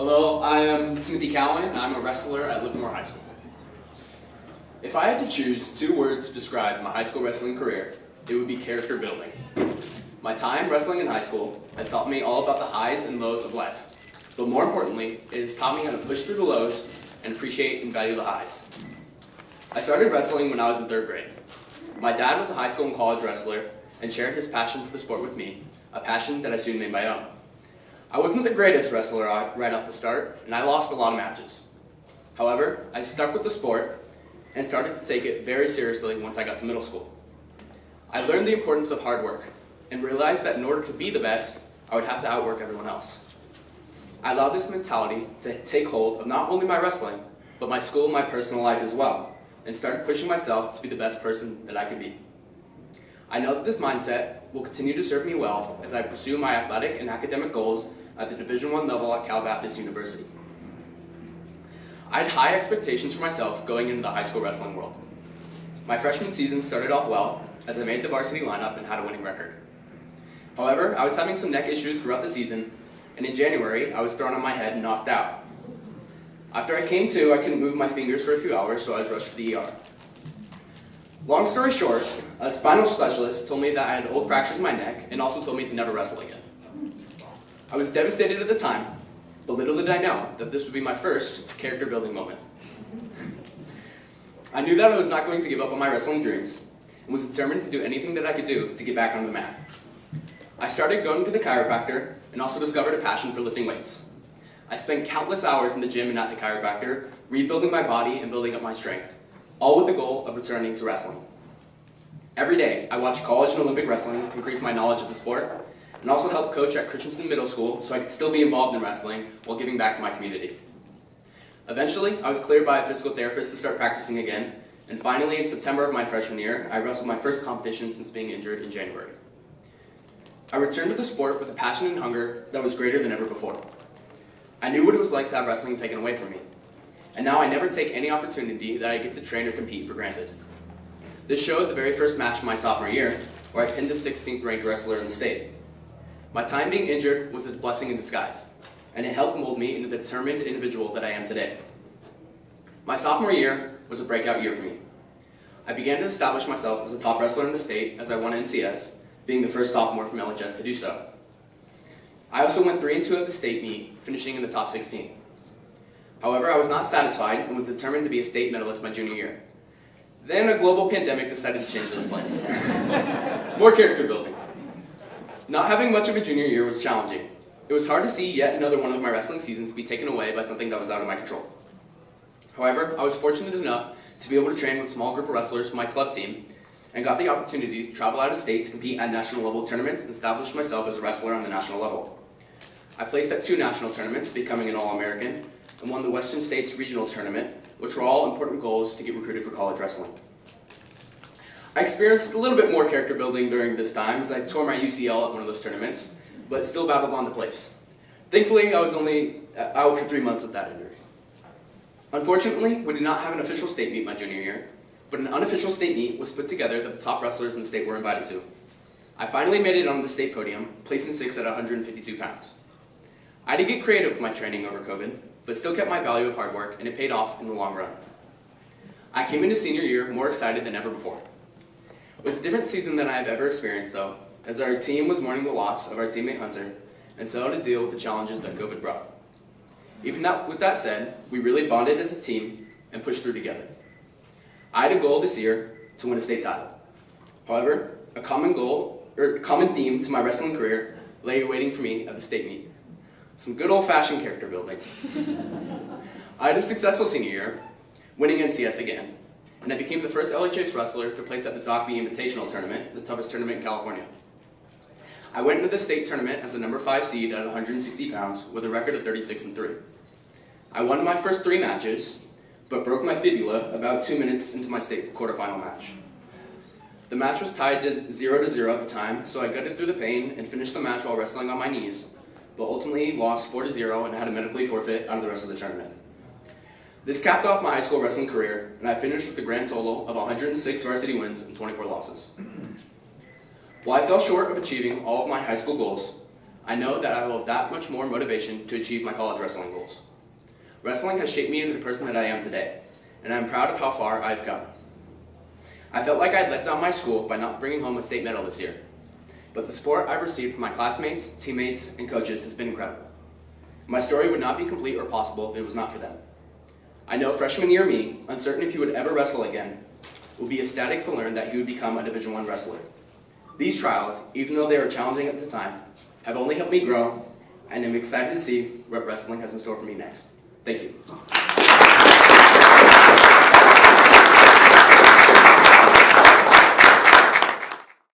Hello, I am Timothy Cowan, and I'm a wrestler at Livermore High School. If I had to choose 2 words to describe my high school wrestling career, it would be character building. My time wrestling in high school has taught me all about the highs and lows of life, but more importantly, it has taught me how to push through the lows and appreciate and value the highs. I started wrestling when I was in 3rd grade. My dad was a high school and college wrestler and shared his passion for the sport with me, a passion that I soon made my own. I wasn't the greatest wrestler right off the start, and I lost a lot of matches. However, I stuck with the sport and started to take it very seriously once I got to middle school. I learned the importance of hard work and realized that in order to be the best, I would have to outwork everyone else. I allowed this mentality to take hold of not only my wrestling, but my school and my personal life as well, and started pushing myself to be the best person that I could be. I know that this mindset will continue to serve me well as I pursue my athletic and academic goals at the Division I level at Cal Baptist University. I had high expectations for myself going into the high school wrestling world. My freshman season started off well as I made the varsity lineup and had a winning record. However, I was having some neck issues throughout the season, and in January, I was thrown on my head and knocked out. After I came to, I couldn't move my fingers for a few hours, so I was rushed to the ER. Long story short, a spinal specialist told me that I had old fractures in my neck and also told me to never wrestle again. I was devastated at the time, but little did I know that this would be my first character building moment. I knew that I was not going to give up on my wrestling dreams and was determined to do anything that I could do to get back on the mat. I started going to the chiropractor and also discovered a passion for lifting weights. I spent countless hours in the gym and at the chiropractor, rebuilding my body and building up my strength, all with the goal of returning to wrestling. Every day, I watched college and Olympic wrestling to increase my knowledge of the sport, and also helped coach at Christensen Middle School so I could still be involved in wrestling while giving back to my community. Eventually, I was cleared by a physical therapist to start practicing again, and finally, in September of my freshman year, I wrestled my first competition since being injured in January. I returned to the sport with a passion and hunger that was greater than ever before. I knew what it was like to have wrestling taken away from me, and now I never take any opportunity that I get to train or compete for granted. This showed the very first match of my sophomore year, where I pinned the 16th ranked wrestler in the state. My time being injured was a blessing in disguise, and it helped mold me into the determined individual that I am today. My sophomore year was a breakout year for me. I began to establish myself as a top wrestler in the state as I won NCS, being the first sophomore from LHS to do so. I also went 3-2 at the state meet, finishing in the top 16. However, I was not satisfied and was determined to be a state medalist my junior year. Then a global pandemic decided to change those plans. More character building. Not having much of a junior year was challenging. It was hard to see yet another one of my wrestling seasons be taken away by something that was out of my control. However, I was fortunate enough to be able to train with a small group of wrestlers from my club team and got the opportunity to travel out of state to compete at national level tournaments and establish myself as a wrestler on the national level. I placed at 2 national tournaments, becoming an All-American, and won the Western States Regional Tournament, which were all important goals to get recruited for college wrestling. I experienced a little bit more character building during this time as I tore my UCL at one of those tournaments, but still battled on to place. Thankfully, I was only out for 3 months with that injury. Unfortunately, we did not have an official state meet my junior year, but an unofficial state meet was put together that the top wrestlers in the state were invited to. I finally made it on the state podium, placing 6th at 152 pounds. I had to get creative with my training over COVID, but still kept my value of hard work, and it paid off in the long run. I came into senior year more excited than ever before. It was a different season than I have ever experienced, though, as our team was mourning the loss of our teammate Hunter, and so had to deal with the challenges that COVID brought. Even with that said, we really bonded as a team and pushed through together. I had a goal this year to win a state title. However, a common theme to my wrestling career lay waiting for me at the state meet. Some good old-fashioned character building. I had a successful senior year, winning NCS again, and I became the first LHS wrestler to place at the Doc B Invitational Tournament, the toughest tournament in California. I went into the state tournament as the number 5 seed at 160 pounds with a record of 36-3. I won my first 3 matches, but broke my fibula about 2 minutes into my state quarterfinal match. The match was tied to 0-0 at the time, so I gutted through the pain and finished the match while wrestling on my knees, but ultimately lost 4-0 and had to medically forfeit out of the rest of the tournament. This capped off my high school wrestling career, and I finished with a grand total of 106 varsity wins and 24 losses. While I fell short of achieving all of my high school goals, I know that I will have that much more motivation to achieve my college wrestling goals. Wrestling has shaped me into the person that I am today, and I'm proud of how far I've come. I felt like I had let down my school by not bringing home a state medal this year, but the support I've received from my classmates, teammates, and coaches has been incredible. My story would not be complete or possible if it was not for them. I know freshman year me, uncertain if he would ever wrestle again, will be ecstatic to learn that he would become a Division I wrestler. These trials, even though they were challenging at the time, have only helped me grow, and I'm excited to see what wrestling has in store for me next. Thank you.